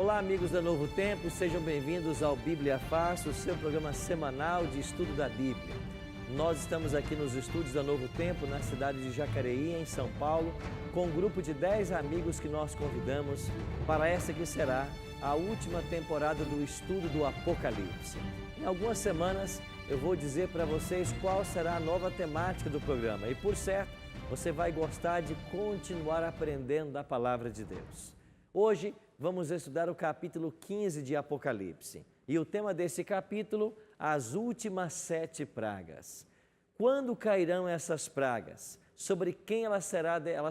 Olá, amigos da Novo Tempo, sejam bem-vindos ao Bíblia Fácil, o seu programa semanal de estudo da Bíblia. Nós estamos aqui nos estúdios da Novo Tempo, na cidade de Jacareí, em São Paulo, com um grupo de 10 amigos que nós convidamos para essa que será a última temporada do estudo do Apocalipse. Em algumas semanas eu vou dizer para vocês qual será a nova temática do programa e, por certo, você vai gostar de continuar aprendendo da Palavra de Deus. Hoje vamos estudar o capítulo 15 de Apocalipse e o tema desse capítulo, as últimas 7 pragas. Quando cairão essas pragas? Sobre quem elas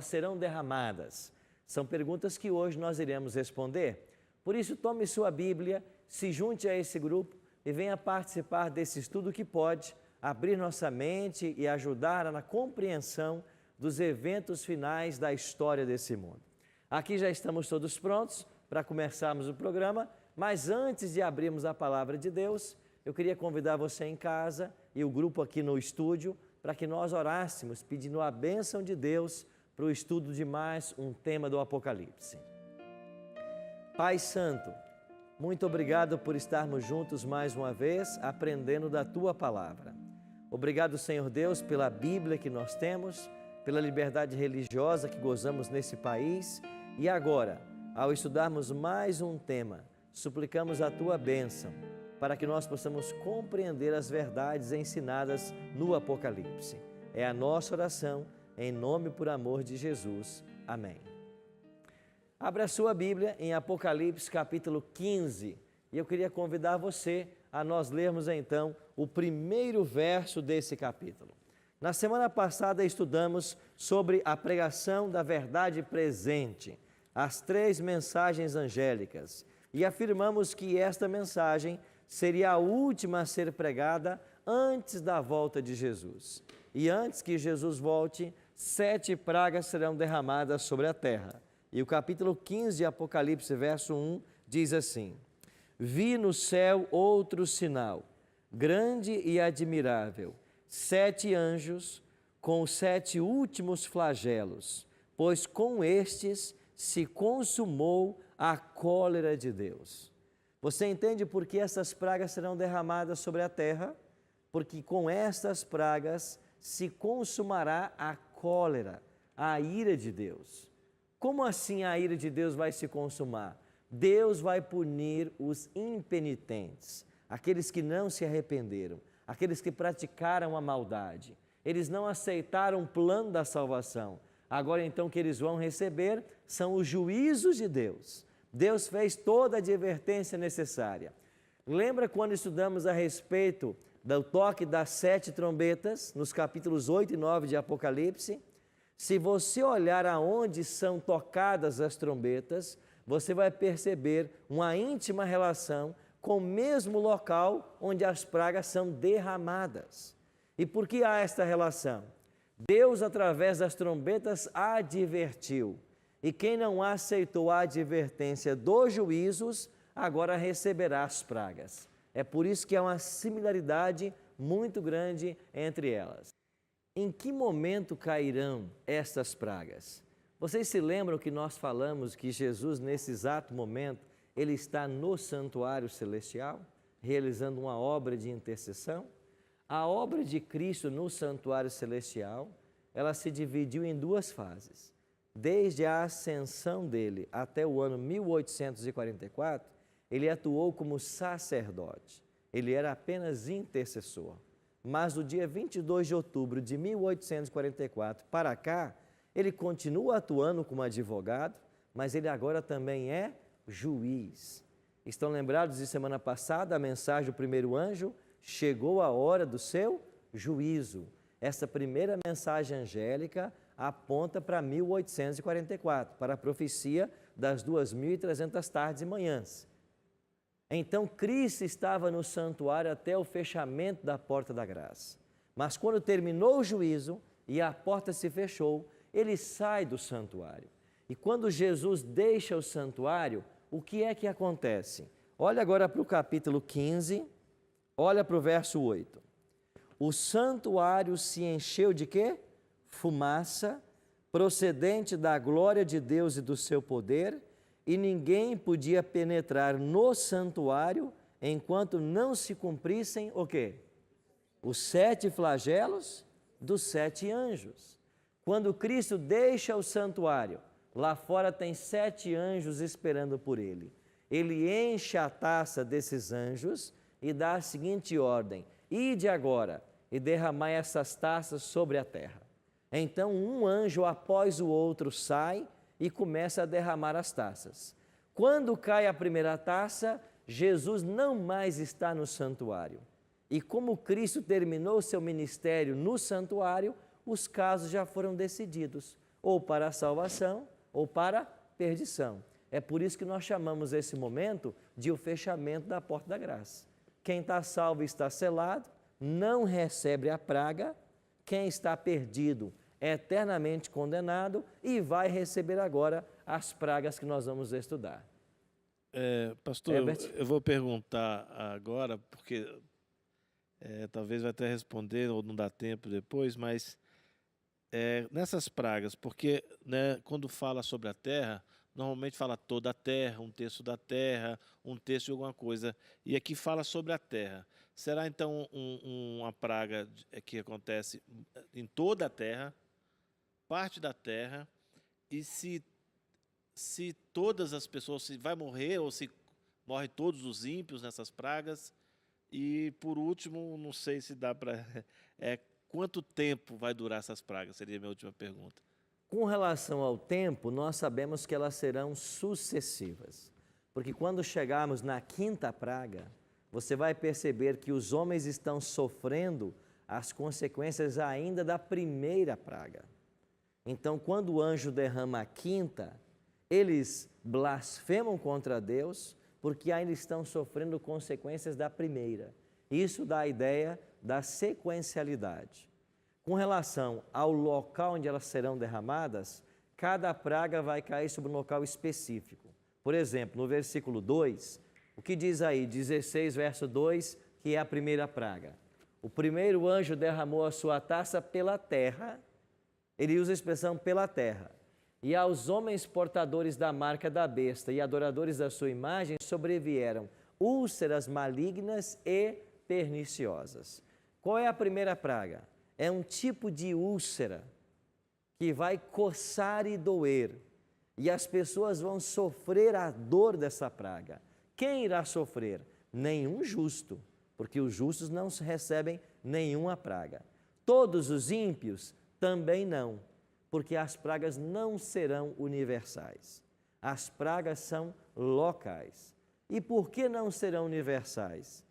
serão derramadas? São perguntas que hoje nós iremos responder. Por isso, tome sua Bíblia, se junte a esse grupo e venha participar desse estudo que pode abrir nossa mente e ajudar na compreensão dos eventos finais da história desse mundo. Aqui já estamos todos prontos para começarmos o programa, mas antes de abrirmos a Palavra de Deus, eu queria convidar você em casa e o grupo aqui no estúdio para que nós orássemos pedindo a bênção de Deus para o estudo de mais um tema do Apocalipse. Pai Santo, muito obrigado por estarmos juntos mais uma vez, aprendendo da Tua Palavra. Obrigado, Senhor Deus, pela Bíblia que nós temos, pela liberdade religiosa que gozamos nesse país e agora, ao estudarmos mais um tema, suplicamos a Tua bênção para que nós possamos compreender as verdades ensinadas no Apocalipse. É a nossa oração, em nome e por amor de Jesus. Amém. Abra a sua Bíblia em Apocalipse capítulo 15 e eu queria convidar você a nós lermos então o primeiro verso desse capítulo. Na semana passada estudamos sobre a pregação da verdade presente, as 3 mensagens angélicas, e afirmamos que esta mensagem seria a última a ser pregada antes da volta de Jesus. E antes que Jesus volte, 7 pragas serão derramadas sobre a terra. E o capítulo 15 de Apocalipse, verso 1, diz assim: Vi no céu outro sinal, grande e admirável, 7 anjos com os 7 últimos flagelos, pois com estes se consumou a cólera de Deus. Você entende por que essas pragas serão derramadas sobre a terra? Porque com estas pragas se consumará a cólera, a ira de Deus. Como assim a ira de Deus vai se consumar? Deus vai punir os impenitentes, aqueles que não se arrependeram, aqueles que praticaram a maldade. Eles não aceitaram o plano da salvação. Agora então o que eles vão receber são os juízos de Deus. Deus fez toda a advertência necessária. Lembra quando estudamos a respeito do toque das 7 trombetas, nos capítulos 8 e 9 de Apocalipse? Se você olhar aonde são tocadas as trombetas, você vai perceber uma íntima relação com o mesmo local onde as pragas são derramadas. E por que há esta relação? Deus, através das trombetas, advertiu. E quem não aceitou a advertência dos juízos, agora receberá as pragas. É por isso que há uma similaridade muito grande entre elas. Em que momento cairão estas pragas? Vocês se lembram que nós falamos que Jesus, nesse exato momento, Ele está no santuário celestial, realizando uma obra de intercessão? A obra de Cristo no santuário celestial, ela se dividiu em 2 fases. Desde a ascensão dele até o ano 1844, ele atuou como sacerdote. Ele era apenas intercessor. Mas no dia 22 de outubro de 1844 para cá, ele continua atuando como advogado, mas ele agora também é juiz. Estão lembrados de semana passada a mensagem do primeiro anjo? Chegou a hora do seu juízo. Essa primeira mensagem angélica aponta para 1844, para a profecia das 2.300 tardes e manhãs. Então, Cristo estava no santuário até o fechamento da porta da graça. Mas quando terminou o juízo e a porta se fechou, ele sai do santuário. E quando Jesus deixa o santuário, o que é que acontece? Olha agora para o capítulo 15, olha para o verso 8. O santuário se encheu de quê? Fumaça, procedente da glória de Deus e do seu poder, e ninguém podia penetrar no santuário enquanto não se cumprissem o quê? Os 7 flagelos dos 7 anjos. Quando Cristo deixa o santuário, lá fora tem 7 anjos esperando por ele. Ele enche a taça desses anjos e dá a seguinte ordem: ide agora e derramai essas taças sobre a terra. Então um anjo após o outro sai e começa a derramar as taças. Quando cai a primeira taça, Jesus não mais está no santuário. E como Cristo terminou seu ministério no santuário, os casos já foram decididos, ou para a salvação ou para a perdição. É por isso que nós chamamos esse momento de o fechamento da porta da graça. Quem está salvo está selado, não recebe a praga. Quem está perdido é eternamente condenado e vai receber agora as pragas que nós vamos estudar. Pastor, eu vou perguntar agora, porque talvez vai até responder ou não dá tempo depois, mas nessas pragas, porque quando fala sobre a terra, normalmente fala toda a terra, um terço da terra, um terço de alguma coisa, e aqui fala sobre a terra. Será então uma praga que acontece em toda a terra, parte da terra, e se todas as pessoas, se vai morrer ou se morre todos os ímpios nessas pragas? E por último, não sei se dá para... quanto tempo vai durar essas pragas? Seria a minha última pergunta. Com relação ao tempo, nós sabemos que elas serão sucessivas. Porque quando chegarmos na 5ª praga, você vai perceber que os homens estão sofrendo as consequências ainda da 1ª praga. Então, quando o anjo derrama a 5ª, eles blasfemam contra Deus, porque ainda estão sofrendo consequências da 1ª. Isso dá a ideia da sequencialidade. Com relação ao local onde elas serão derramadas, cada praga vai cair sobre um local específico. Por exemplo, no versículo 2, o que diz aí, 16, verso 2, que é a 1ª praga. O primeiro anjo derramou a sua taça pela terra, ele usa a expressão pela terra. E aos homens portadores da marca da besta e adoradores da sua imagem sobrevieram úlceras malignas e perniciosas. Qual é a 1ª praga? É um tipo de úlcera que vai coçar e doer. E as pessoas vão sofrer a dor dessa praga. Quem irá sofrer? Nenhum justo, porque os justos não recebem nenhuma praga. Todos os ímpios também não, porque as pragas não serão universais. As pragas são locais. E por que não serão universais?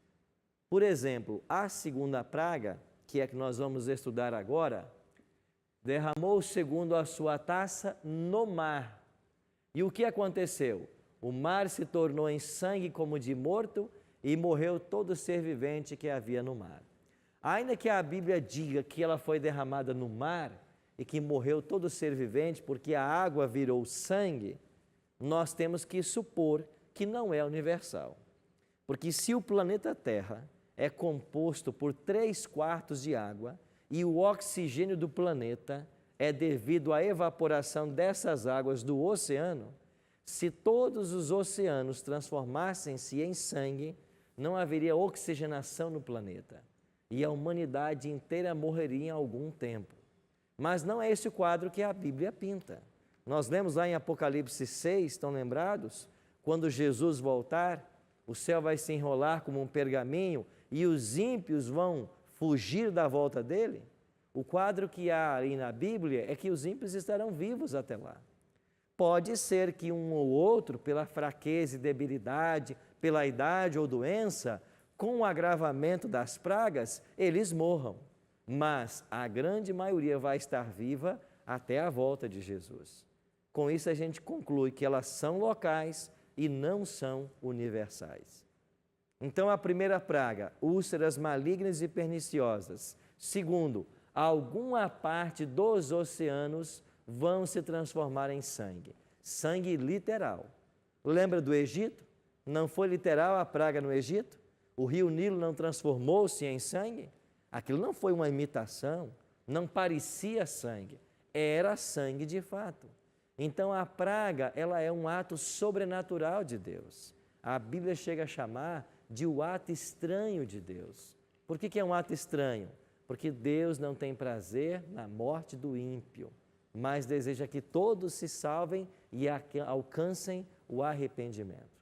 Por exemplo, a 2ª praga, que é que nós vamos estudar agora, derramou segundo a sua taça no mar. E o que aconteceu? O mar se tornou em sangue como de morto e morreu todo ser vivente que havia no mar. Ainda que a Bíblia diga que ela foi derramada no mar e que morreu todo ser vivente porque a água virou sangue, nós temos que supor que não é universal. Porque se o planeta Terra é composto por 3/4 de água e o oxigênio do planeta é devido à evaporação dessas águas do oceano, se todos os oceanos transformassem-se em sangue, não haveria oxigenação no planeta e a humanidade inteira morreria em algum tempo. Mas não é esse o quadro que a Bíblia pinta. Nós lemos lá em Apocalipse 6, estão lembrados? Quando Jesus voltar, o céu vai se enrolar como um pergaminho e os ímpios vão fugir da volta dele. O quadro que há aí na Bíblia é que os ímpios estarão vivos até lá. Pode ser que um ou outro, pela fraqueza e debilidade, pela idade ou doença, com o agravamento das pragas, eles morram. Mas a grande maioria vai estar viva até a volta de Jesus. Com isso a gente conclui que elas são locais e não são universais. Então a 1ª praga, úlceras malignas e perniciosas. Segundo, alguma parte dos oceanos vão se transformar em sangue. Sangue literal. Lembra do Egito? Não foi literal a praga no Egito? O rio Nilo não transformou-se em sangue? Aquilo não foi uma imitação, não parecia sangue, era sangue de fato. Então a praga, ela é um ato sobrenatural de Deus. A Bíblia chega a chamar de o ato estranho de Deus. Por que é um ato estranho? Porque Deus não tem prazer na morte do ímpio, mas deseja que todos se salvem e alcancem o arrependimento.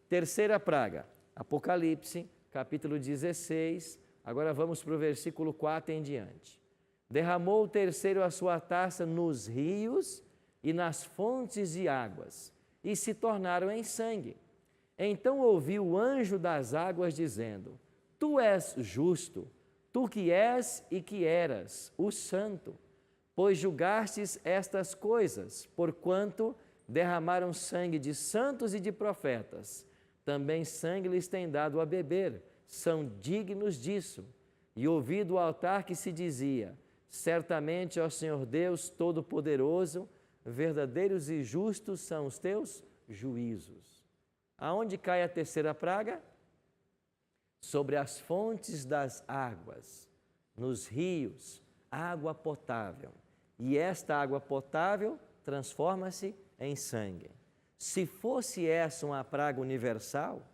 Terceira praga, Apocalipse, capítulo 16, agora vamos para o versículo 4 em diante. Derramou o terceiro a sua taça nos rios e nas fontes de águas, e se tornaram em sangue. Então ouviu o anjo das águas dizendo: Tu és justo, tu que és e que eras o santo, pois julgastes estas coisas, porquanto derramaram sangue de santos e de profetas. Também sangue lhes tem dado a beber, são dignos disso. E ouvi do altar que se dizia: Certamente, ó Senhor Deus Todo-Poderoso, verdadeiros e justos são os teus juízos. Aonde cai a terceira praga? Sobre as fontes das águas, nos rios, água potável. E esta água potável transforma-se em sangue. Se fosse essa uma praga universal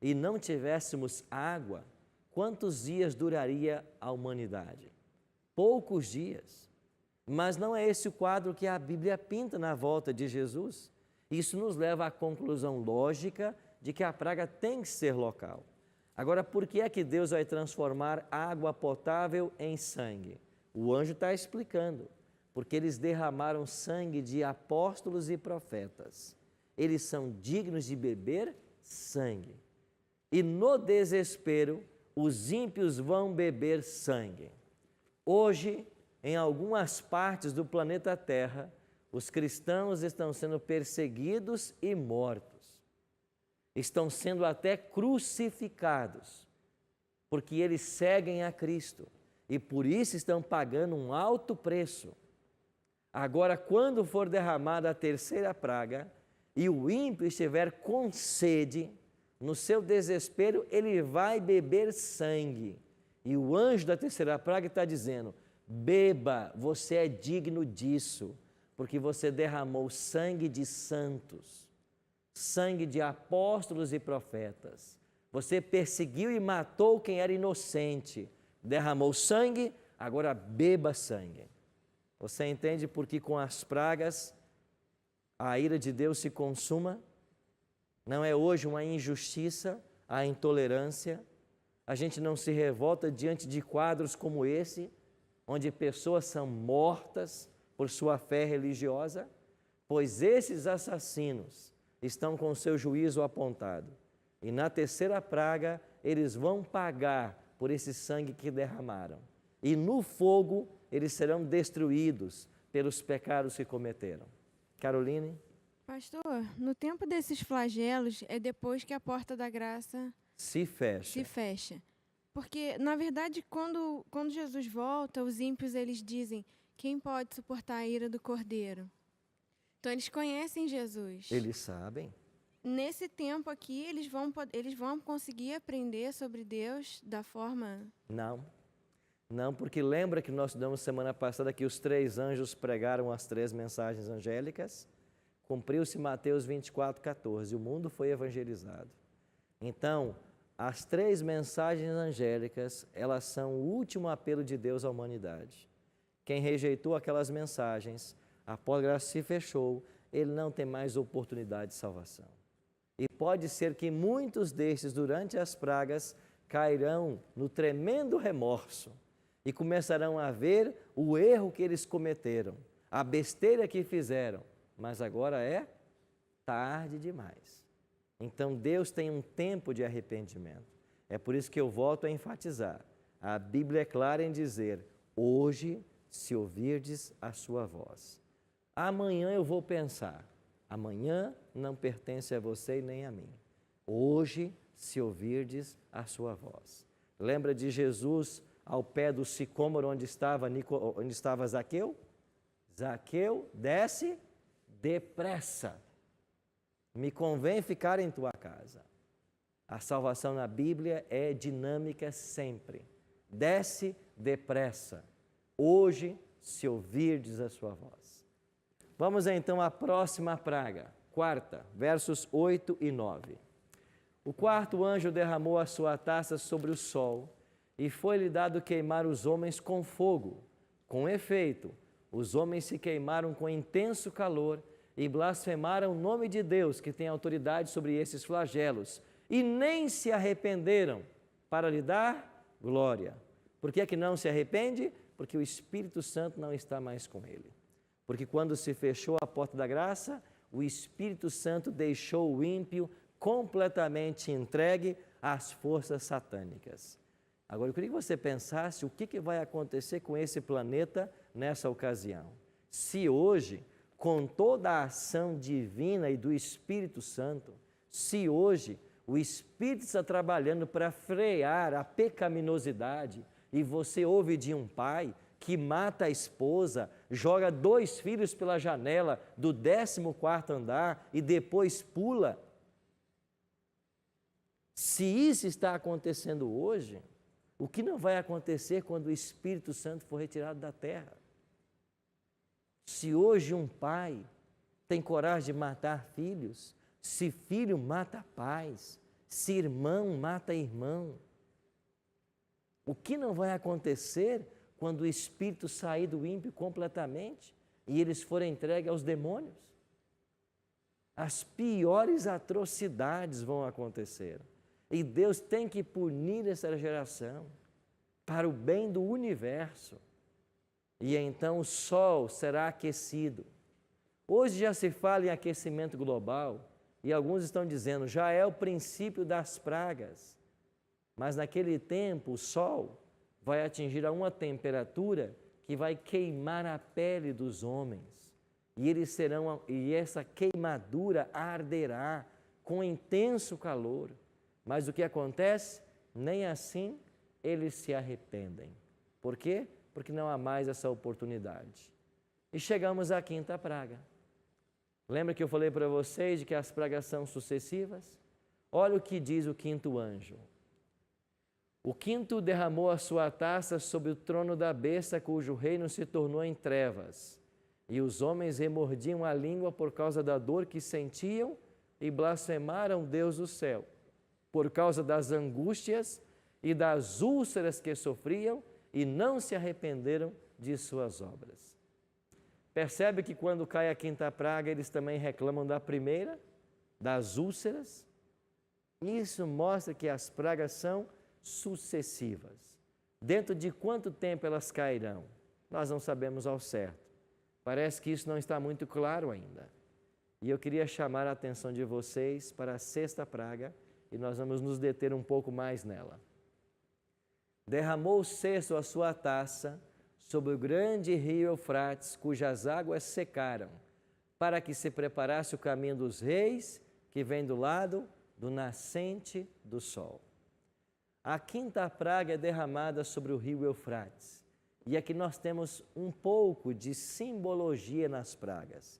e não tivéssemos água, quantos dias duraria a humanidade? Poucos dias. Mas não é esse o quadro que a Bíblia pinta na volta de Jesus. Isso nos leva à conclusão lógica de que a praga tem que ser local. Agora, por que é que Deus vai transformar água potável em sangue? O anjo está explicando. Porque eles derramaram sangue de apóstolos e profetas. Eles são dignos de beber sangue. E no desespero, os ímpios vão beber sangue. Hoje, em algumas partes do planeta Terra, os cristãos estão sendo perseguidos e mortos. Estão sendo até crucificados, porque eles seguem a Cristo e por isso estão pagando um alto preço. Agora, quando for derramada a terceira praga e o ímpio estiver com sede, no seu desespero, ele vai beber sangue. E o anjo da terceira praga está dizendo: beba, você é digno disso, porque você derramou sangue de santos, sangue de apóstolos e profetas. Você perseguiu e matou quem era inocente, derramou sangue, agora beba sangue. Você entende por que com as pragas a ira de Deus se consuma? Não é hoje uma injustiça, a intolerância? A gente não se revolta diante de quadros como esse, onde pessoas são mortas por sua fé religiosa? Pois esses assassinos estão com o seu juízo apontado. E na terceira praga, eles vão pagar por esse sangue que derramaram. E no fogo, eles serão destruídos pelos pecados que cometeram. Caroline? Pastor, no tempo desses flagelos é depois que a porta da graça se fecha. Porque, na verdade, quando Jesus volta, os ímpios eles dizem: quem pode suportar a ira do Cordeiro? Então, eles conhecem Jesus. Eles sabem. Nesse tempo aqui, eles vão conseguir aprender sobre Deus da forma... Não, porque lembra que nós estudamos semana passada que os 3 anjos pregaram as 3 mensagens angélicas? Cumpriu-se Mateus 24:14, o mundo foi evangelizado. Então, as 3 mensagens angélicas, elas são o último apelo de Deus à humanidade. Quem rejeitou aquelas mensagens, a porta se fechou, ele não tem mais oportunidade de salvação. E pode ser que muitos destes, durante as pragas, cairão no tremendo remorso e começarão a ver o erro que eles cometeram, a besteira que fizeram, mas agora é tarde demais. Então Deus tem um tempo de arrependimento. É por isso que eu volto a enfatizar. A Bíblia é clara em dizer: hoje, se ouvirdes a sua voz. Amanhã eu vou pensar. Amanhã não pertence a você e nem a mim. Hoje, se ouvirdes a sua voz. Lembra de Jesus ao pé do sicômoro onde estava Zaqueu? Zaqueu, desce depressa. Me convém ficar em tua casa. A salvação na Bíblia é dinâmica sempre. Desce depressa. Hoje, se ouvirdes a sua voz. Vamos então à próxima praga, quarta, versos 8 e 9. O quarto anjo derramou a sua taça sobre o sol, e foi-lhe dado queimar os homens com fogo. Com efeito, os homens se queimaram com intenso calor e blasfemaram o nome de Deus, que tem autoridade sobre esses flagelos, e nem se arrependeram para lhe dar glória. Por que é que não se arrepende? Porque o Espírito Santo não está mais com ele. Porque quando se fechou a porta da graça, o Espírito Santo deixou o ímpio completamente entregue às forças satânicas. Agora, eu queria que você pensasse o que vai acontecer com esse planeta nessa ocasião. Se hoje, com toda a ação divina e do Espírito Santo, se hoje o Espírito está trabalhando para frear a pecaminosidade e você ouve de um pai que mata a esposa, joga 2 filhos pela janela do 14º andar e depois pula. Se isso está acontecendo hoje, o que não vai acontecer quando o Espírito Santo for retirado da terra? Se hoje um pai tem coragem de matar filhos, se filho mata pais, se irmão mata irmão, o que não vai acontecer quando o Espírito sair do ímpio completamente e eles forem entregues aos demônios? As piores atrocidades vão acontecer. E Deus tem que punir essa geração para o bem do universo. E então o sol será aquecido. Hoje já se fala em aquecimento global e alguns estão dizendo já é o princípio das pragas. Mas naquele tempo o sol vai atingir a uma temperatura que vai queimar a pele dos homens. E essa queimadura arderá com intenso calor. Mas o que acontece? Nem assim eles se arrependem. Por quê? Porque não há mais essa oportunidade. E chegamos à quinta praga. Lembra que eu falei para vocês de que as pragas são sucessivas? Olha o que diz o quinto anjo. O quinto derramou a sua taça sobre o trono da besta, cujo reino se tornou em trevas. E os homens remordiam a língua por causa da dor que sentiam e blasfemaram Deus do céu, por causa das angústias e das úlceras que sofriam, e não se arrependeram de suas obras. Percebe que quando cai a quinta praga, eles também reclamam da primeira, das úlceras? Isso mostra que as pragas são sucessivas. Dentro de quanto tempo elas cairão? Nós não sabemos ao certo. Parece que isso não está muito claro ainda. E eu queria chamar a atenção de vocês para a sexta praga, e nós vamos nos deter um pouco mais nela. Derramou o sexto a sua taça sobre o grande rio Eufrates, cujas águas secaram, para que se preparasse o caminho dos reis, que vem do lado do nascente do sol. A quinta praga é derramada sobre o rio Eufrates. E aqui nós temos um pouco de simbologia nas pragas.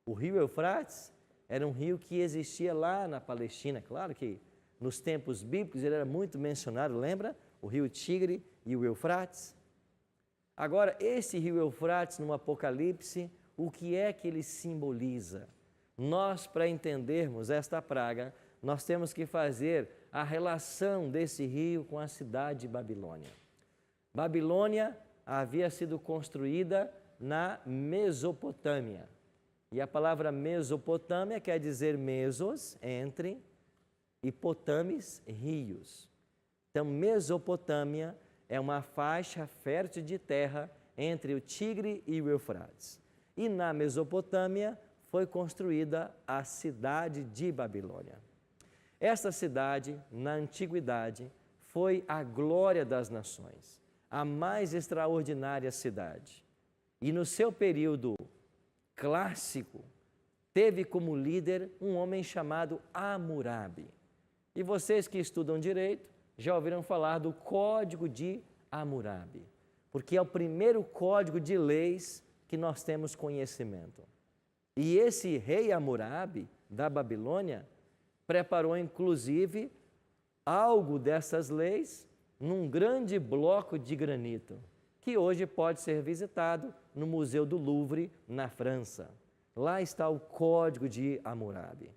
O rio Eufrates era um rio que existia lá na Palestina. Claro que nos tempos bíblicos ele era muito mencionado, lembra? O rio Tigre e o Eufrates. Agora, esse rio Eufrates, no Apocalipse, o que é que ele simboliza? Nós, para entendermos esta praga, nós temos que fazer a relação desse rio com a cidade de Babilônia. Babilônia havia sido construída na Mesopotâmia. E a palavra Mesopotâmia quer dizer mesos, entre, e potames, rios. Então, Mesopotâmia é uma faixa fértil de terra entre o Tigre e o Eufrates. E na Mesopotâmia foi construída a cidade de Babilônia. Esta cidade, na antiguidade, foi a glória das nações, a mais extraordinária cidade. E no seu período clássico, teve como líder um homem chamado Hammurabi. E vocês que estudam direito já ouviram falar do Código de Hammurabi, porque é o primeiro código de leis que nós temos conhecimento. E esse rei Hammurabi, da Babilônia, preparou inclusive algo dessas leis num grande bloco de granito, que hoje pode ser visitado no Museu do Louvre, na França. Lá está o Código de Hammurabi.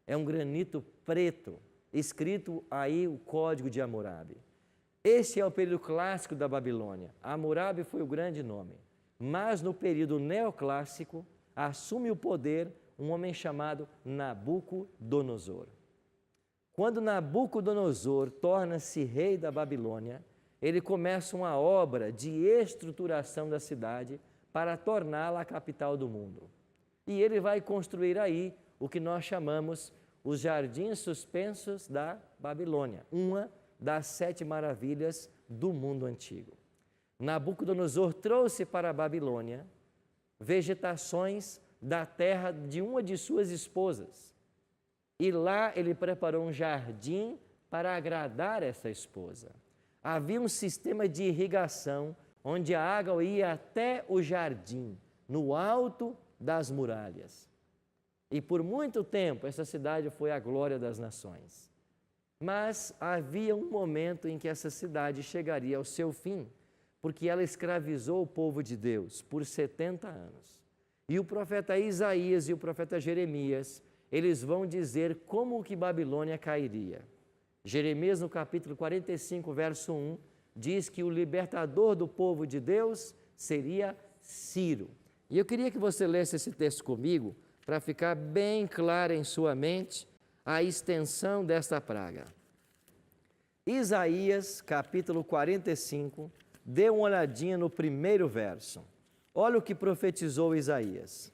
É um granito preto, escrito aí o Código de Hammurabi. Este é o período clássico da Babilônia. Hammurabi foi o grande nome. Mas no período neoclássico, assume o poder um homem chamado Nabucodonosor. Quando Nabucodonosor torna-se rei da Babilônia, ele começa uma obra de estruturação da cidade para torná-la a capital do mundo. E ele vai construir aí o que nós chamamos os Jardins Suspensos da Babilônia, uma das 7 maravilhas do mundo antigo. Nabucodonosor trouxe para a Babilônia vegetações da terra de uma de suas esposas. E lá ele preparou um jardim para agradar essa esposa. Havia um sistema de irrigação onde a água ia até o jardim, no alto das muralhas. E por muito tempo essa cidade foi a glória das nações. Mas havia um momento em que essa cidade chegaria ao seu fim, porque ela escravizou o povo de Deus por 70 anos. E o profeta Isaías e o profeta Jeremias, eles vão dizer como que Babilônia cairia. Jeremias, no capítulo 45, verso 1, diz que o libertador do povo de Deus seria Ciro. E eu queria que você lesse esse texto comigo, para ficar bem claro em sua mente a extensão desta praga. Isaías, capítulo 45, dê uma olhadinha no primeiro verso. Olha o que profetizou Isaías.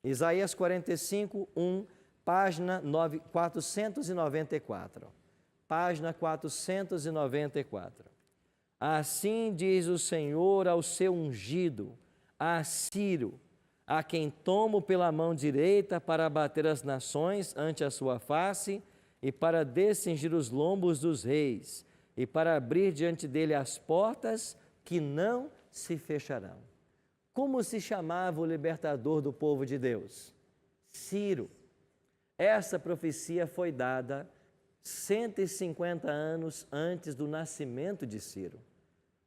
Isaías 45, 1, página 494. Página 494. Assim diz o Senhor ao seu ungido, a Ciro, a quem tomo pela mão direita para abater as nações ante a sua face e para descingir os lombos dos reis e para abrir diante dele as portas que não se fecharão. Como se chamava o libertador do povo de Deus? Ciro. Essa profecia foi dada 150 anos antes do nascimento de Ciro.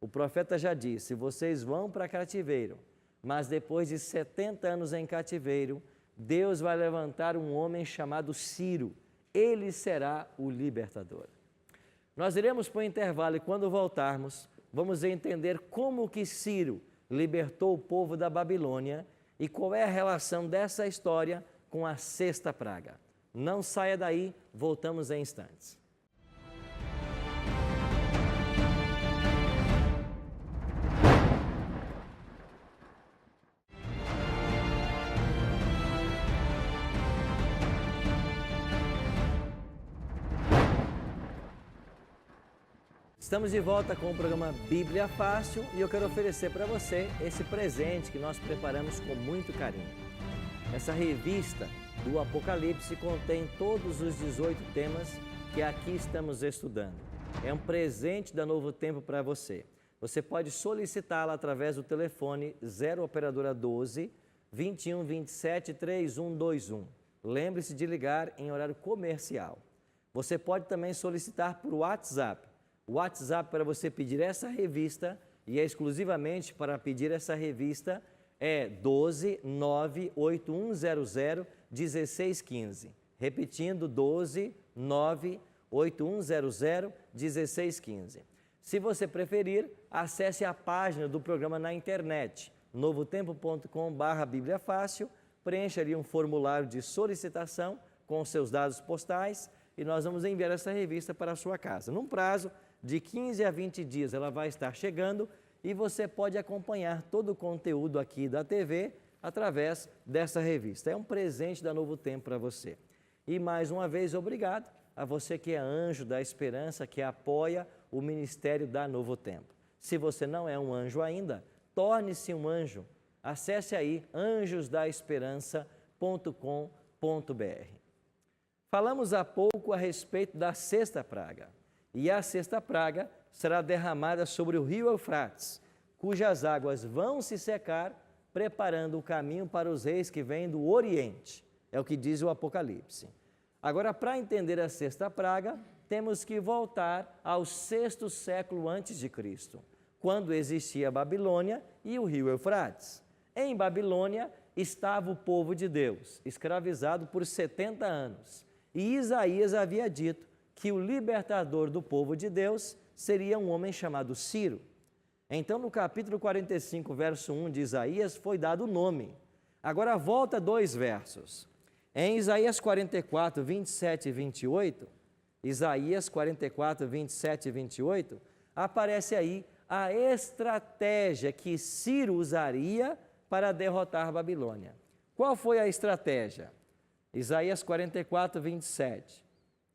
O profeta já disse, vocês vão para cativeiro, mas depois de 70 anos em cativeiro, Deus vai levantar um homem chamado Ciro. Ele será o libertador. Nós iremos para o intervalo e quando voltarmos, vamos entender como que Ciro libertou o povo da Babilônia e qual é a relação dessa história com a 6ª praga. Não saia daí, voltamos em instantes. Estamos de volta com o programa Bíblia Fácil e eu quero oferecer para você esse presente que nós preparamos com muito carinho. Essa revista do Apocalipse contém todos os 18 temas que aqui estamos estudando. É um presente da Novo Tempo para você. Você pode solicitá-la através do telefone 0 operadora 12 21 27 3121. Lembre-se de ligar em horário comercial. Você pode também solicitar por WhatsApp. O WhatsApp para você pedir essa revista, e é exclusivamente para pedir essa revista, é 12 98100 1615. Repetindo, 12 98100 1615. Se você preferir, acesse a página do programa na internet, novotempo.com/Bíblia Fácil, preencha ali um formulário de solicitação com seus dados postais e nós vamos enviar essa revista para a sua casa. Num prazo de 15 a 20 dias ela vai estar chegando e você pode acompanhar todo o conteúdo aqui da TV através dessa revista. É um presente da Novo Tempo para você. E mais uma vez, obrigado a você que é anjo da esperança, que apoia o ministério da Novo Tempo. Se você não é um anjo ainda, torne-se um anjo. Acesse aí anjosdaesperança.com.br. Falamos há pouco a respeito da 6ª praga. E a 6ª praga será derramada sobre o rio Eufrates, cujas águas vão se secar, preparando o caminho para os reis que vêm do Oriente. É o que diz o Apocalipse. Agora, para entender a 6ª praga, temos que voltar ao 6º século antes de Cristo, quando existia a Babilônia e o rio Eufrates. Em Babilônia estava o povo de Deus, escravizado por 70 anos. E Isaías havia dito que o libertador do povo de Deus seria um homem chamado Ciro. Então, no capítulo 45, verso 1 de Isaías, foi dado o nome. Agora, volta 2 versos. Em Isaías 44, 27 e 28, Isaías 44, 27 e 28, aparece aí a estratégia que Ciro usaria para derrotar Babilônia. Qual foi a estratégia? Isaías 44, 27.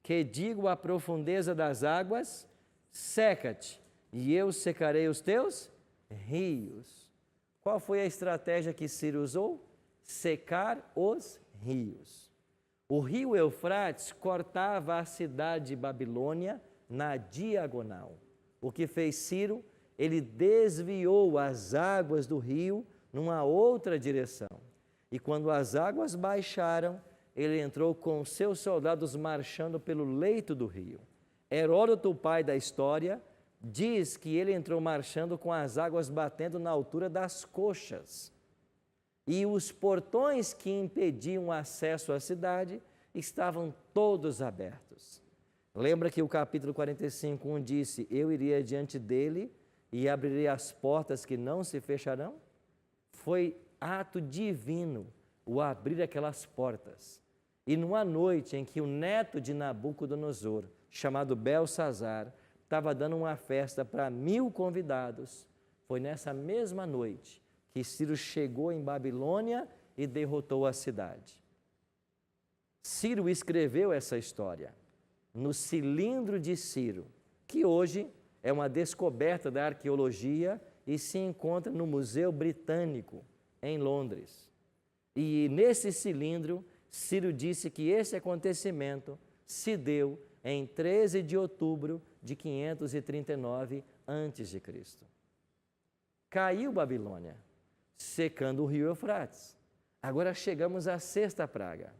Que digo à profundeza das águas, seca-te, e eu secarei os teus rios. Qual foi a estratégia que Ciro usou? Secar os rios. O rio Eufrates cortava a cidade de Babilônia na diagonal. O que fez Ciro? Ele desviou as águas do rio numa outra direção. E quando as águas baixaram, ele entrou com seus soldados marchando pelo leito do rio. Heródoto, o pai da história, diz que ele entrou marchando com as águas batendo na altura das coxas. E os portões que impediam o acesso à cidade estavam todos abertos. Lembra que o capítulo 45, 1 disse, eu iria diante dele e abrirei as portas que não se fecharão? Foi ato divino o abrir aquelas portas. E numa noite em que o neto de Nabucodonosor, chamado Belsazar, estava dando uma festa para 1000 convidados, foi nessa mesma noite que Ciro chegou em Babilônia e derrotou a cidade. Ciro escreveu essa história no cilindro de Ciro, que hoje é uma descoberta da arqueologia e se encontra no Museu Britânico, em Londres. E nesse cilindro, Ciro disse que esse acontecimento se deu em 13 de outubro de 539 a.C. Caiu Babilônia, secando o rio Eufrates. Agora chegamos à 6ª praga.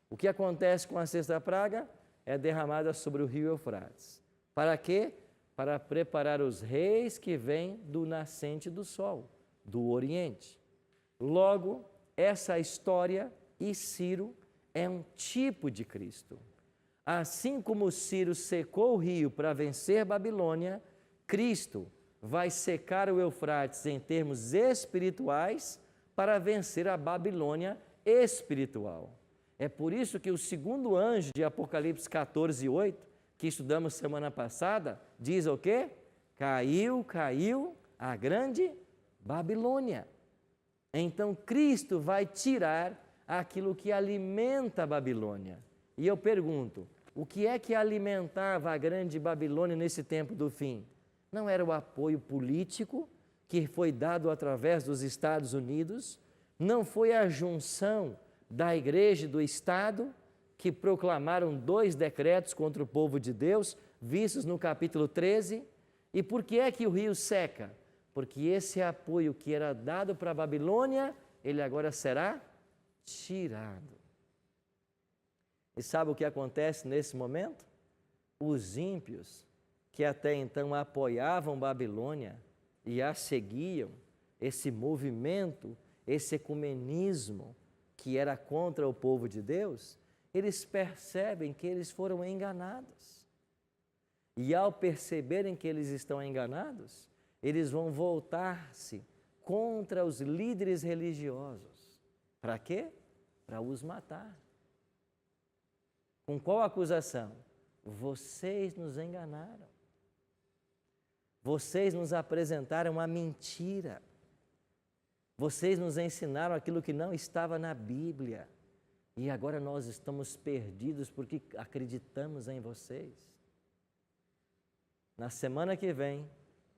O que acontece com a 6ª praga? É derramada sobre o rio Eufrates. Para quê? Para preparar os reis que vêm do nascente do sol, do Oriente. Logo, essa história e Ciro é um tipo de Cristo. Assim como Ciro secou o rio para vencer Babilônia, Cristo vai secar o Eufrates em termos espirituais para vencer a Babilônia espiritual. É por isso que o segundo anjo de Apocalipse 14, 8, que estudamos semana passada, diz o quê? Caiu a grande Babilônia. Então Cristo vai tirar aquilo que alimenta a Babilônia. E eu pergunto, o que é que alimentava a grande Babilônia nesse tempo do fim? Não era o apoio político que foi dado através dos Estados Unidos? Não foi a junção da igreja e do Estado que proclamaram 2 decretos contra o povo de Deus, vistos no capítulo 13? E por que é que o rio seca? Porque esse apoio que era dado para a Babilônia, ele agora será tirado. E sabe o que acontece nesse momento? Os ímpios, que até então apoiavam Babilônia e a seguiam, esse movimento, esse ecumenismo que era contra o povo de Deus, eles percebem que eles foram enganados. E ao perceberem que eles estão enganados, eles vão voltar-se contra os líderes religiosos. Para quê? Para os matar. Com qual acusação? Vocês nos enganaram. Vocês nos apresentaram uma mentira. Vocês nos ensinaram aquilo que não estava na Bíblia. E agora nós estamos perdidos porque acreditamos em vocês. Na semana que vem,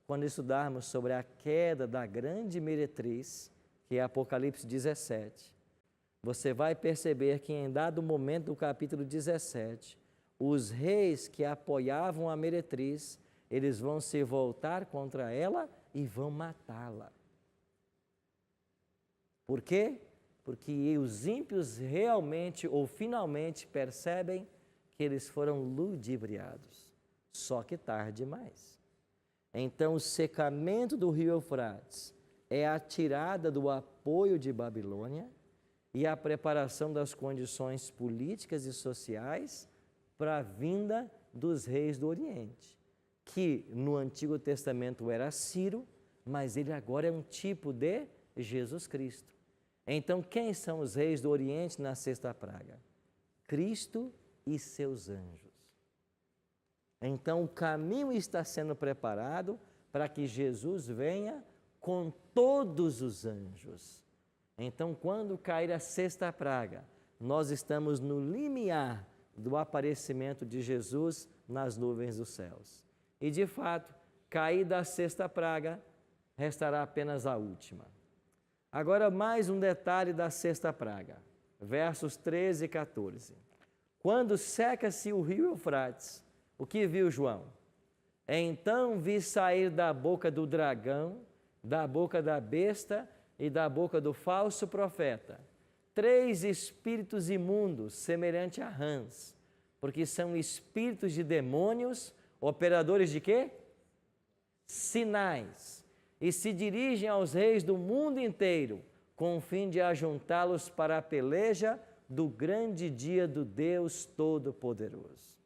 quando estudarmos sobre a queda da grande meretriz, que é Apocalipse 17, você vai perceber que em dado momento do capítulo 17, os reis que apoiavam a meretriz, eles vão se voltar contra ela e vão matá-la. Por quê? Porque os ímpios realmente ou finalmente percebem que eles foram ludibriados, só que tarde demais. Então o secamento do rio Eufrates é a tirada do apoio de Babilônia e a preparação das condições políticas e sociais para a vinda dos reis do Oriente, que no Antigo Testamento era Ciro, mas ele agora é um tipo de Jesus Cristo. Então, quem são os reis do Oriente na sexta praga? Cristo e seus anjos. Então, o caminho está sendo preparado para que Jesus venha com todos os anjos. Então, quando cair a sexta praga, nós estamos no limiar do aparecimento de Jesus nas nuvens dos céus. E, de fato, caída a sexta praga, restará apenas a última. Agora, mais um detalhe da sexta praga, versos 13 e 14. Quando seca-se o rio Eufrates, o que viu João? Então vi sair da boca do dragão, da boca da besta e da boca do falso profeta 3 espíritos imundos, semelhante a rãs, porque são espíritos de demônios, operadores de quê? Sinais, e se dirigem aos reis do mundo inteiro, com o fim de ajuntá-los para a peleja do grande dia do Deus Todo-Poderoso.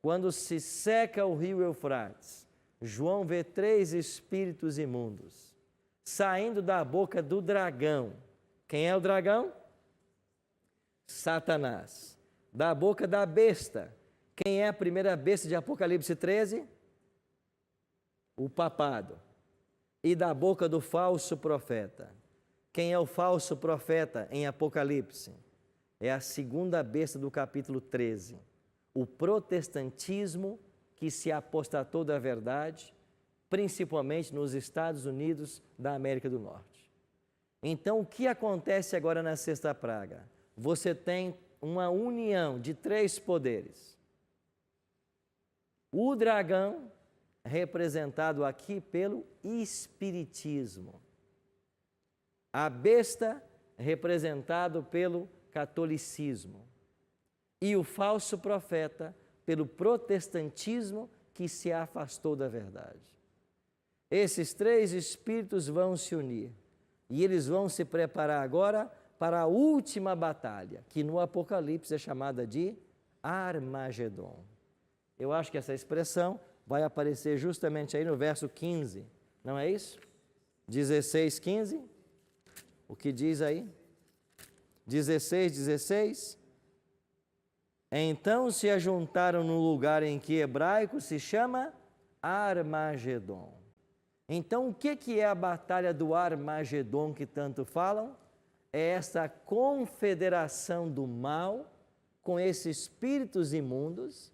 Quando se seca o rio Eufrates, João vê 3 espíritos imundos saindo da boca do dragão. Quem é o dragão? Satanás. Da boca da besta. Quem é a primeira besta de Apocalipse 13? O papado. E da boca do falso profeta. Quem é o falso profeta em Apocalipse? É a segunda besta do capítulo 13. O protestantismo que se apostatou da verdade, principalmente nos Estados Unidos da América do Norte. Então, o que acontece agora na sexta praga? Você tem uma união de 3 poderes. O dragão, representado aqui pelo espiritismo. A besta, representado pelo catolicismo. E o falso profeta, pelo protestantismo que se afastou da verdade. Esses 3 espíritos vão se unir e eles vão se preparar agora para a última batalha, que no Apocalipse é chamada de Armagedon. Eu acho que essa expressão vai aparecer justamente aí no verso 15, não é isso? 16, 15. O que diz aí? 16. Então se ajuntaram no lugar em que hebraico se chama Armagedon. Então, o que é a batalha do Armagedon que tanto falam? É essa confederação do mal com esses espíritos imundos.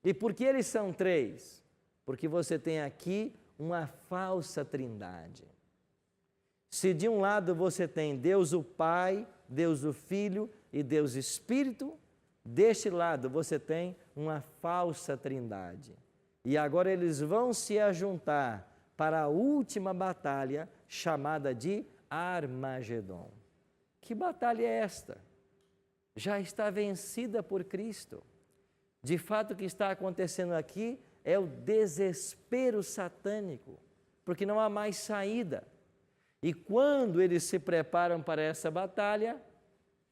E por que eles são 3? Porque você tem aqui uma falsa trindade. Se de um lado você tem Deus o Pai, Deus o Filho e Deus Espírito, deste lado você tem uma falsa trindade. E agora eles vão se ajuntar para a última batalha chamada de Armagedon. Que batalha é esta? Já está vencida por Cristo. De fato, o que está acontecendo aqui é o desespero satânico, porque não há mais saída. E quando eles se preparam para essa batalha,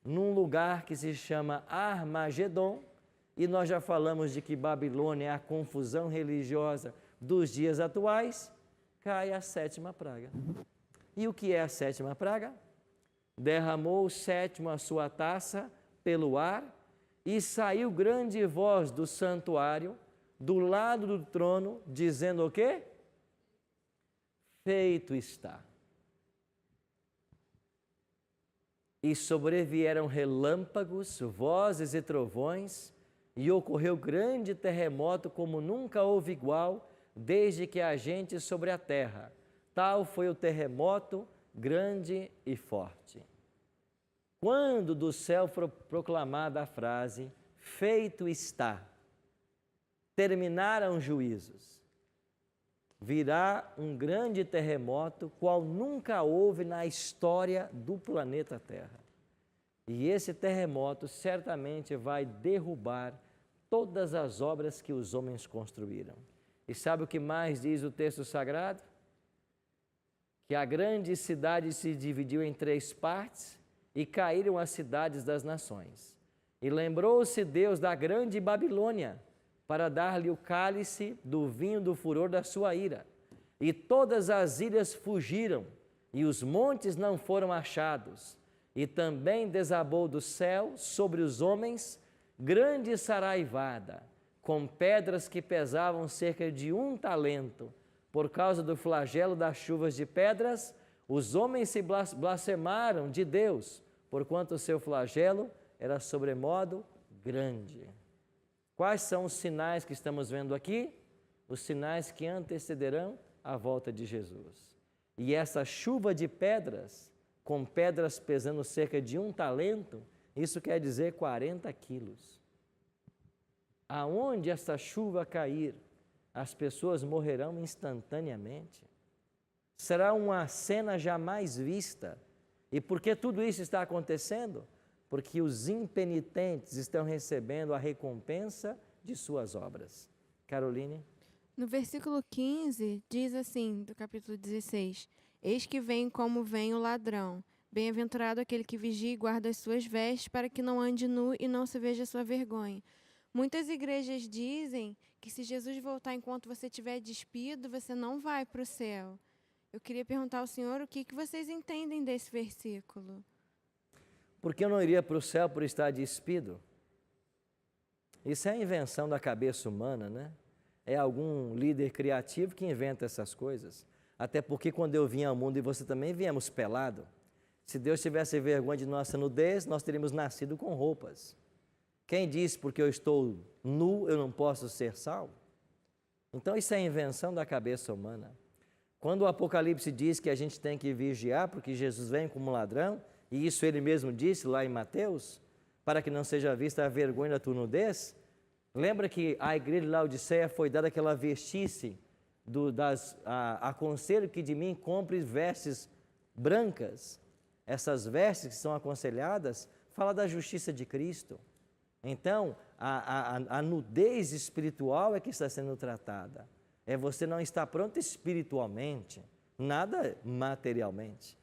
num lugar que se chama Armagedon, e nós já falamos de que Babilônia é a confusão religiosa dos dias atuais, cai a 7ª praga. E o que é a 7ª praga? Derramou o 7º a sua taça pelo ar e saiu grande voz do santuário, do lado do trono, dizendo o quê? Feito está. E sobrevieram relâmpagos, vozes e trovões, e ocorreu grande terremoto como nunca houve igual, desde que há gente sobre a terra. Tal foi o terremoto grande e forte. Quando do céu for proclamada a frase, feito está, terminaram os juízos, virá um grande terremoto, qual nunca houve na história do planeta Terra. E esse terremoto certamente vai derrubar todas as obras que os homens construíram. E sabe o que mais diz o texto sagrado? que a grande cidade se dividiu em 3 partes e caíram as cidades das nações. E lembrou-se Deus da grande Babilônia para dar-lhe o cálice do vinho do furor da sua ira. E todas as ilhas fugiram, e os montes não foram achados. E também desabou do céu sobre os homens grande saraivada, com pedras que pesavam cerca de 1 talento. Por causa do flagelo das chuvas de pedras, os homens se blasfemaram de Deus, porquanto o seu flagelo era sobremodo grande. Quais são os sinais que estamos vendo aqui? Os sinais que antecederão a volta de Jesus. E essa chuva de pedras, com pedras pesando cerca de 1 talento, isso quer dizer 40 quilos. Aonde essa chuva cair, as pessoas morrerão instantaneamente. Será uma cena jamais vista. E por que tudo isso está acontecendo? Porque os impenitentes estão recebendo a recompensa de suas obras. Caroline? No versículo 15, diz assim, do capítulo 16: Eis que vem como vem o ladrão. Bem-aventurado aquele que vigia e guarda as suas vestes, para que não ande nu e não se veja a sua vergonha. Muitas igrejas dizem que se Jesus voltar enquanto você estiver despido, você não vai para o céu. Eu queria perguntar ao senhor o que vocês entendem desse versículo. Porque eu não iria para o céu por estar despido? Isso é a invenção da cabeça humana, né? É algum líder criativo que inventa essas coisas. Até porque quando eu vim ao mundo e você também viemos pelado. Se Deus tivesse vergonha de nossa nudez, nós teríamos nascido com roupas. Quem disse porque eu estou nu, eu não posso ser salvo? Então isso é a invenção da cabeça humana. Quando o Apocalipse diz que a gente tem que vigiar, porque Jesus vem como ladrão, e isso ele mesmo disse lá em Mateus, para que não seja vista a vergonha da tua nudez, lembra que a igreja de Laodiceia foi dada aquela vestice, aconselho que de mim compre vestes brancas. Essas vestes que são aconselhadas, fala da justiça de Cristo. Então, a nudez espiritual é que está sendo tratada. É você não estar pronto espiritualmente, nada materialmente.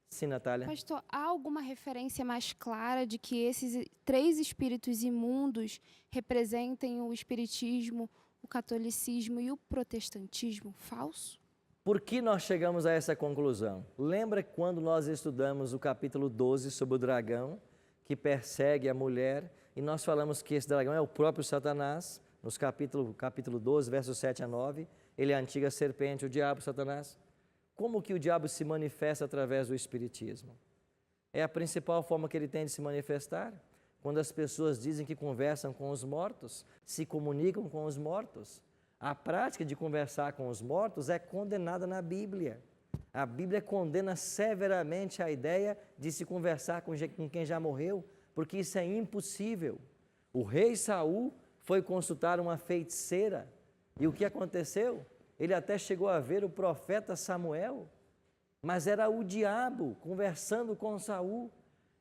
Sim, Natália? Pastor, há alguma referência mais clara de que esses 3 espíritos imundos representem o espiritismo, o catolicismo e o protestantismo falso? Por que nós chegamos a essa conclusão? Lembra quando nós estudamos o capítulo 12 sobre o dragão que persegue a mulher, e nós falamos que esse dragão é o próprio Satanás, nos capítulo 12, versos 7 a 9, ele é a antiga serpente, o diabo, Satanás. Como que o diabo se manifesta através do espiritismo? É a principal forma que ele tem de se manifestar. Quando as pessoas dizem que conversam com os mortos, se comunicam com os mortos. A prática de conversar com os mortos é condenada na Bíblia. A Bíblia condena severamente a ideia de se conversar com quem já morreu, porque isso é impossível. O rei Saul foi consultar uma feiticeira, e o que aconteceu? Ele até chegou a ver o profeta Samuel, mas era o diabo conversando com Saul.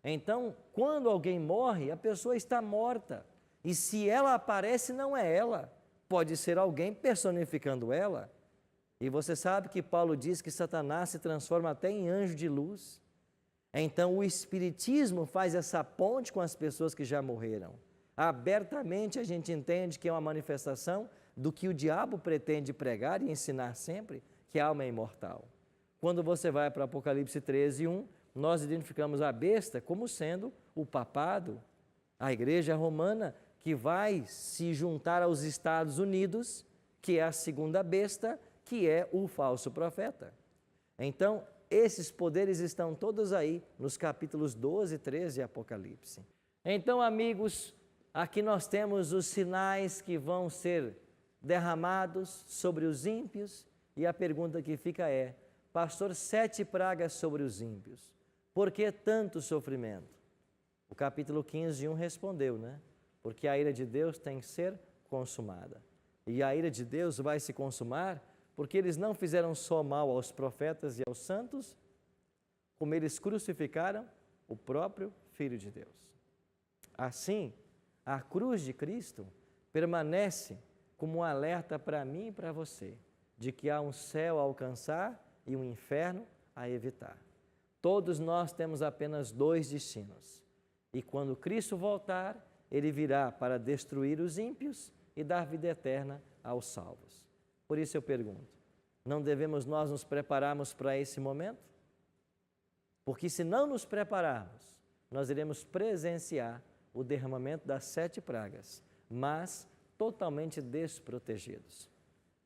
Então, quando alguém morre, a pessoa está morta, e se ela aparece, não é ela, pode ser alguém personificando ela. E você sabe que Paulo diz que Satanás se transforma até em anjo de luz. Então, o espiritismo faz essa ponte com as pessoas que já morreram. Abertamente a gente entende que é uma manifestação do que o diabo pretende pregar e ensinar sempre, que a alma é imortal. Quando você vai para Apocalipse 13, 1, nós identificamos a besta como sendo o papado, a igreja romana, que vai se juntar aos Estados Unidos, que é a segunda besta, que é o falso profeta. Então, esses poderes estão todos aí nos capítulos 12 e 13 de Apocalipse. Então, amigos, aqui nós temos os sinais que vão ser derramados sobre os ímpios, e a pergunta que fica é: pastor, 7 pragas sobre os ímpios, por que tanto sofrimento? O capítulo 15, 1 respondeu, né? Porque a ira de Deus tem que ser consumada. E a ira de Deus vai se consumar porque eles não fizeram só mal aos profetas e aos santos, como eles crucificaram o próprio Filho de Deus. Assim, a cruz de Cristo permanece como um alerta para mim e para você, de que há um céu a alcançar e um inferno a evitar. Todos nós temos apenas 2 destinos. E quando Cristo voltar, Ele virá para destruir os ímpios e dar vida eterna aos salvos. Por isso eu pergunto, não devemos nós nos prepararmos para esse momento? Porque se não nos prepararmos, nós iremos presenciar o derramamento das 7 pragas, mas totalmente desprotegidos.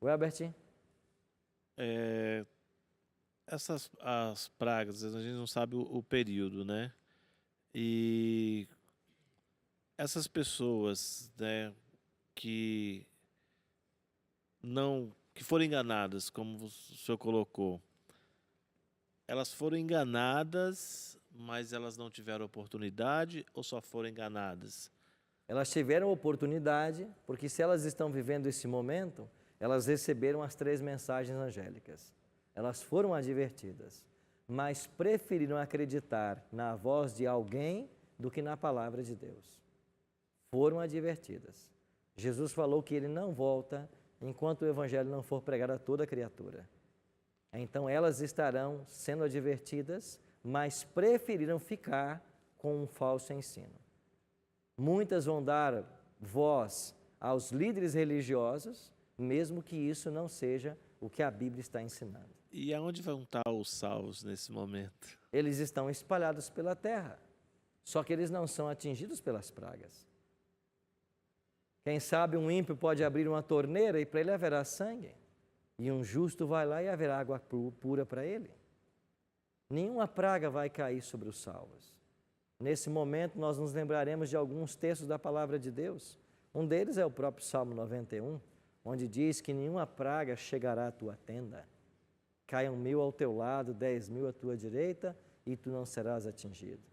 Welbert? As pragas, a gente não sabe o período, né? E essas pessoas, né, que foram enganadas, como o senhor colocou, elas foram enganadas, mas elas não tiveram oportunidade ou só foram enganadas? Elas tiveram oportunidade, porque se elas estão vivendo esse momento, elas receberam as 3 mensagens angélicas. Elas foram advertidas, mas preferiram acreditar na voz de alguém do que na palavra de Deus. Foram advertidas. Jesus falou que Ele não volta enquanto o Evangelho não for pregado a toda criatura. Então elas estarão sendo advertidas, mas preferiram ficar com um falso ensino. Muitas vão dar voz aos líderes religiosos, mesmo que isso não seja o que a Bíblia está ensinando. E aonde vão estar os salvos nesse momento? Eles estão espalhados pela terra, só que eles não são atingidos pelas pragas. Quem sabe um ímpio pode abrir uma torneira e para ele haverá sangue, e um justo vai lá e haverá água pura para ele. Nenhuma praga vai cair sobre os salvos. Nesse momento nós nos lembraremos de alguns textos da palavra de Deus. Um deles é o próprio Salmo 91, onde diz que nenhuma praga chegará à tua tenda. Caiam 1000 ao teu lado, 10.000 à tua direita, e tu não serás atingido.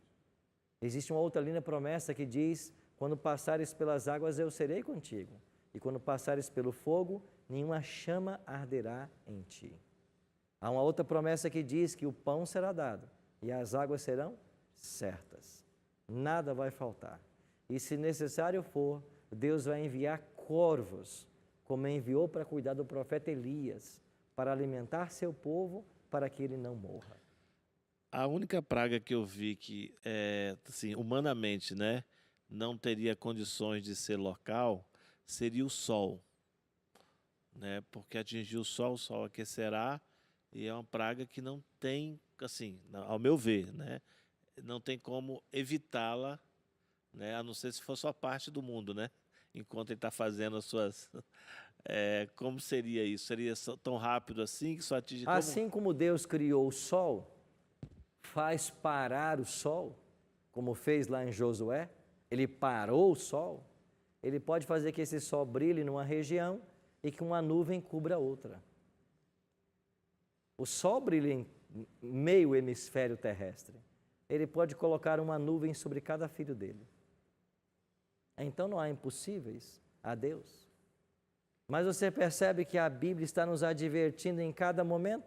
Existe uma outra linda promessa que diz: quando passares pelas águas, eu serei contigo. E quando passares pelo fogo, nenhuma chama arderá em ti. Há uma outra promessa que diz que o pão será dado e as águas serão certas. Nada vai faltar. E se necessário for, Deus vai enviar corvos, como enviou para cuidar do profeta Elias, para alimentar seu povo, para que ele não morra. A única praga que eu vi que, assim, humanamente, né, não teria condições de ser local, seria o sol, né? Porque atingir o sol aquecerá, e é uma praga que não tem, assim, ao meu ver, né, não tem como evitá-la, né, a não ser se for só parte do mundo, né? Enquanto ele está fazendo as suas... como seria isso? Seria tão rápido assim que só atinge... Assim como Deus criou o sol, faz parar o sol, como fez lá em Josué, Ele parou o sol, Ele pode fazer que esse sol brilhe numa região e que uma nuvem cubra outra. O sol brilha em meio hemisfério terrestre. Ele pode colocar uma nuvem sobre cada filho dele. Então não há impossíveis a Deus. Mas você percebe que a Bíblia está nos advertindo em cada momento?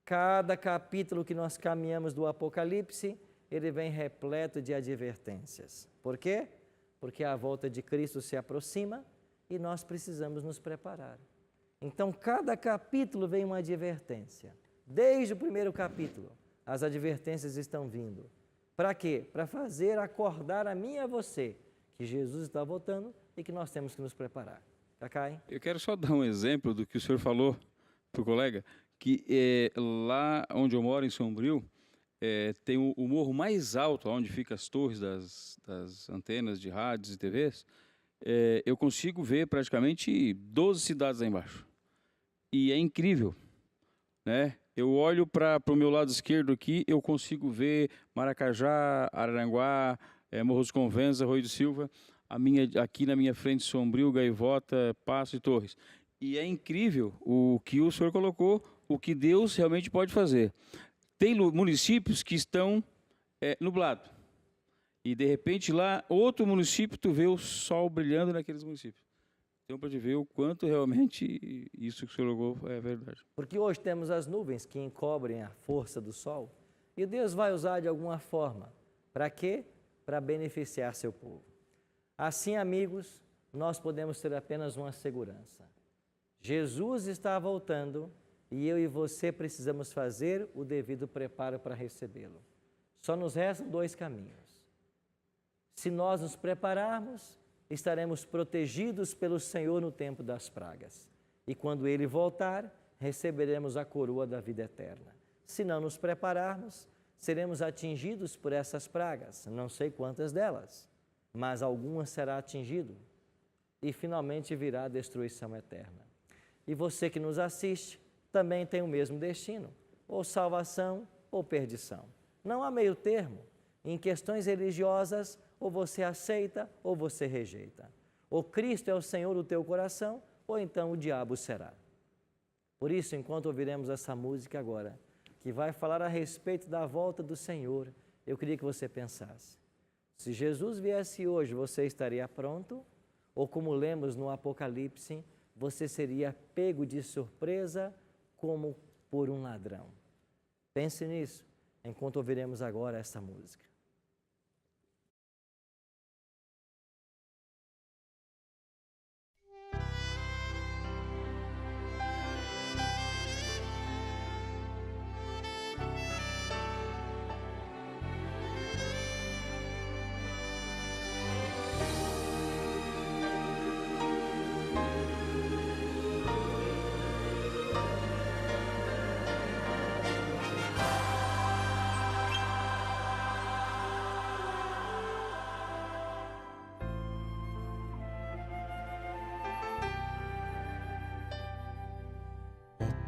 Cada capítulo que nós caminhamos do Apocalipse, ele vem repleto de advertências. Por quê? Porque a volta de Cristo se aproxima e nós precisamos nos preparar. Então, cada capítulo vem uma advertência. Desde o primeiro capítulo, as advertências estão vindo. Para quê? Para fazer acordar a mim e a você que Jesus está voltando e que nós temos que nos preparar. Cacai? Eu quero só dar um exemplo do que o senhor falou para o colega, que lá onde eu moro, em Sombrio, tem o morro mais alto, onde ficam as torres das antenas de rádios e TVs. Eu consigo ver praticamente 12 cidades lá embaixo. E é incrível, né? Eu olho para o meu lado esquerdo aqui, eu consigo ver Maracajá, Araranguá, Morro dos Conventos, Arroio do Silva, aqui na minha frente, Sombrio, Gaivota, Passo e Torres. E é incrível o que o senhor colocou, o que Deus realmente pode fazer. Tem municípios que estão nublados. E, de repente, lá, outro município, tu vê o sol brilhando naqueles municípios. Então, para te ver o quanto realmente isso que o senhor colocou é verdade. Porque hoje temos as nuvens que encobrem a força do sol. E Deus vai usar de alguma forma. Para quê? Para beneficiar seu povo. Assim, amigos, nós podemos ter apenas uma segurança. Jesus está voltando e eu e você precisamos fazer o devido preparo para recebê-lo. Só nos restam 2 caminhos. Se nós nos prepararmos, estaremos protegidos pelo Senhor no tempo das pragas. E quando Ele voltar, receberemos a coroa da vida eterna. Se não nos prepararmos, seremos atingidos por essas pragas, não sei quantas delas, mas algumas será atingido. E finalmente virá a destruição eterna. E você que nos assiste também tem o mesmo destino, ou salvação ou perdição. Não há meio termo. Em questões religiosas, ou você aceita ou você rejeita. Ou Cristo é o Senhor do teu coração, ou então o diabo será. Por isso, enquanto ouviremos essa música agora, que vai falar a respeito da volta do Senhor, eu queria que você pensasse. Se Jesus viesse hoje, você estaria pronto? Ou como lemos no Apocalipse, você seria pego de surpresa como por um ladrão? Pense nisso, enquanto ouviremos agora essa música.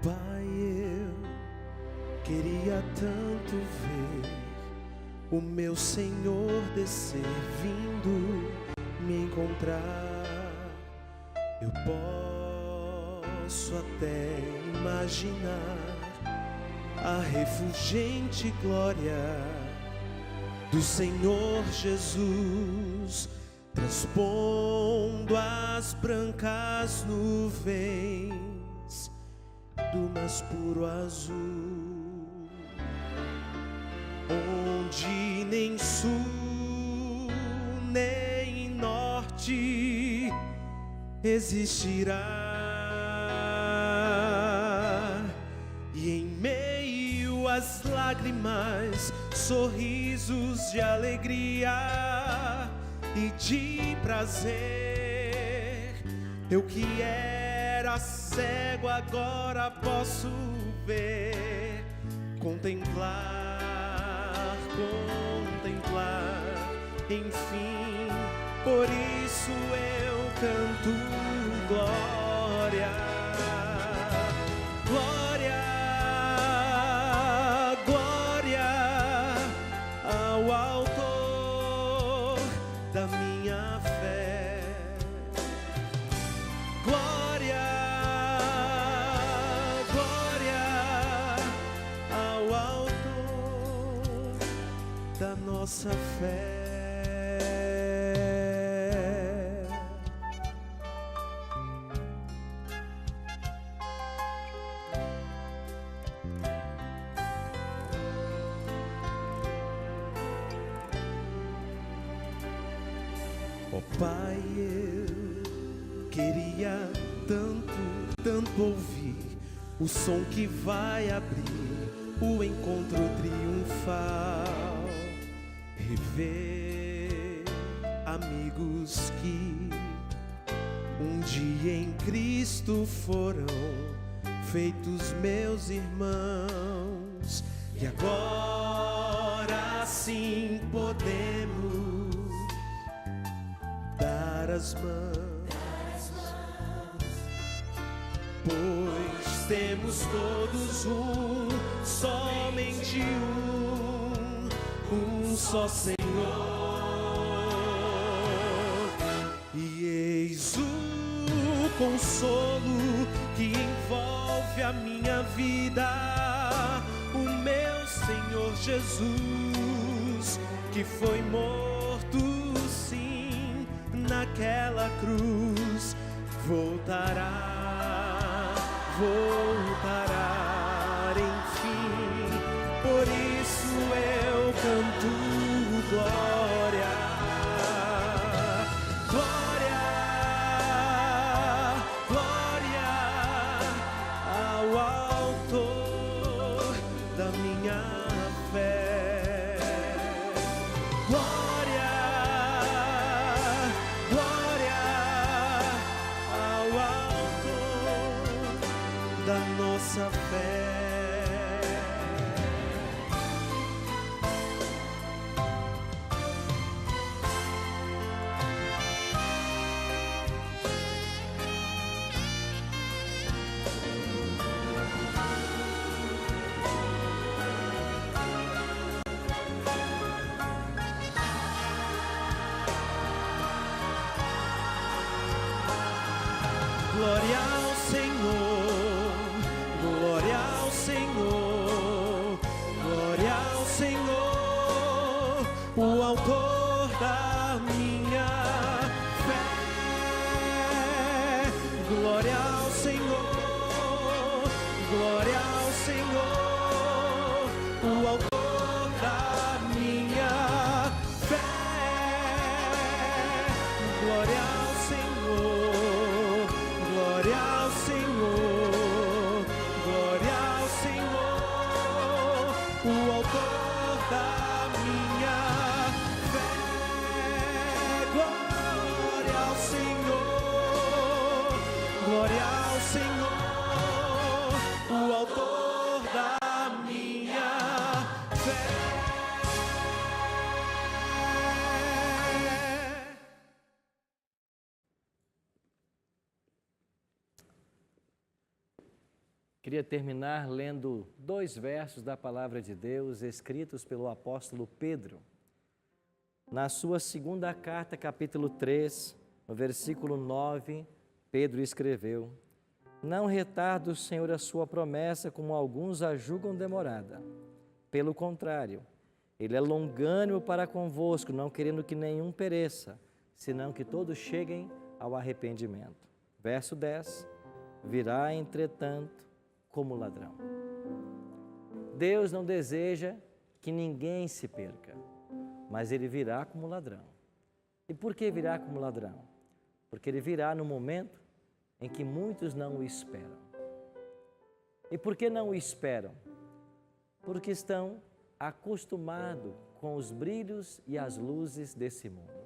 Pai, eu queria tanto ver o meu Senhor descer, vindo me encontrar. Eu posso até imaginar a refulgente glória do Senhor Jesus, transpondo as brancas nuvens do mais puro azul, onde nem sul nem norte existirá, e em meio às lágrimas, sorrisos de alegria e de prazer. Eu que era cego agora posso ver, contemplar, enfim. Por isso eu canto glória, glória, glória ao autor da minha fé. Glória, da nossa fé. Ó Pai, eu queria tanto ouvir o som que vai abrir o encontro triunfal, rever amigos que um dia em Cristo foram feitos meus irmãos, e agora sim podemos dar as mãos, pois temos todos somente um só Senhor. E eis o consolo que envolve a minha vida, o meu Senhor Jesus, que foi morto sim naquela cruz, voltará, enfim. Por isso eu canto glória, glória, glória ao glória, glória ao autor da nossa fé. Glória ao Senhor, glória ao Senhor, glória ao Senhor, o autor da minha fé. Glória ao Senhor, glória ao Senhor, o autor da minha fé. Glória ao Senhor, glória ao Senhor, glória ao Senhor, o autor da minha fé. Glória ao Senhor, glória ao Senhor, o autor da minha fé. Queria terminar lendo 2 versos da Palavra de Deus escritos pelo apóstolo Pedro. Na sua segunda carta, capítulo 3, no versículo 9, Pedro escreveu: Não retarda o Senhor a sua promessa, como alguns a julgam demorada. Pelo contrário, Ele é longânimo para convosco, não querendo que nenhum pereça, senão que todos cheguem ao arrependimento. Verso 10, virá, entretanto, como ladrão. Deus não deseja que ninguém se perca, mas Ele virá como ladrão. E por que virá como ladrão? Porque Ele virá no momento em que muitos não o esperam. E por que não o esperam? Porque estão acostumados com os brilhos e as luzes desse mundo.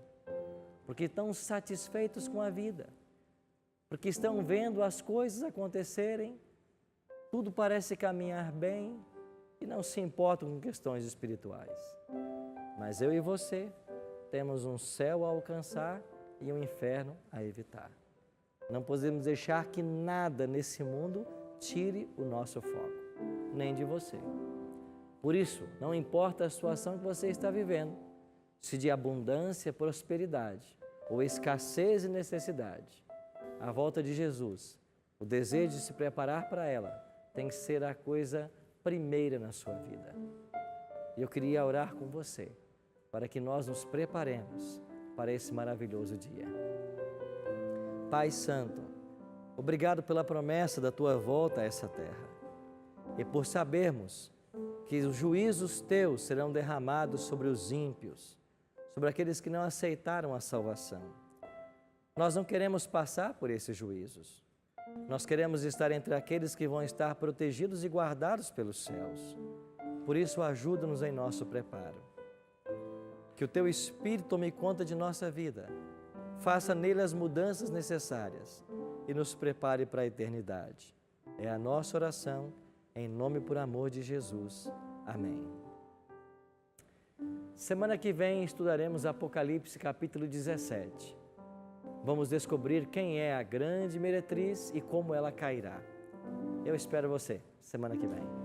Porque estão satisfeitos com a vida. Porque estão vendo as coisas acontecerem, tudo parece caminhar bem e não se importam com questões espirituais. Mas eu e você temos um céu a alcançar e um inferno a evitar. Não podemos deixar que nada nesse mundo tire o nosso foco, nem de você. Por isso, não importa a situação que você está vivendo, se de abundância, prosperidade ou escassez e necessidade, a volta de Jesus, o desejo de se preparar para ela, tem que ser a coisa primeira na sua vida. E eu queria orar com você, para que nós nos preparemos para esse maravilhoso dia. Pai Santo, obrigado pela promessa da Tua volta a essa terra. E por sabermos que os juízos Teus serão derramados sobre os ímpios, sobre aqueles que não aceitaram a salvação. Nós não queremos passar por esses juízos. Nós queremos estar entre aqueles que vão estar protegidos e guardados pelos céus. Por isso, ajuda-nos em nosso preparo. Que o Teu Espírito tome conta de nossa vida, faça nele as mudanças necessárias e nos prepare para a eternidade. É a nossa oração, em nome e por amor de Jesus. Amém. Semana que vem estudaremos Apocalipse capítulo 17. Vamos descobrir quem é a grande meretriz e como ela cairá. Eu espero você semana que vem.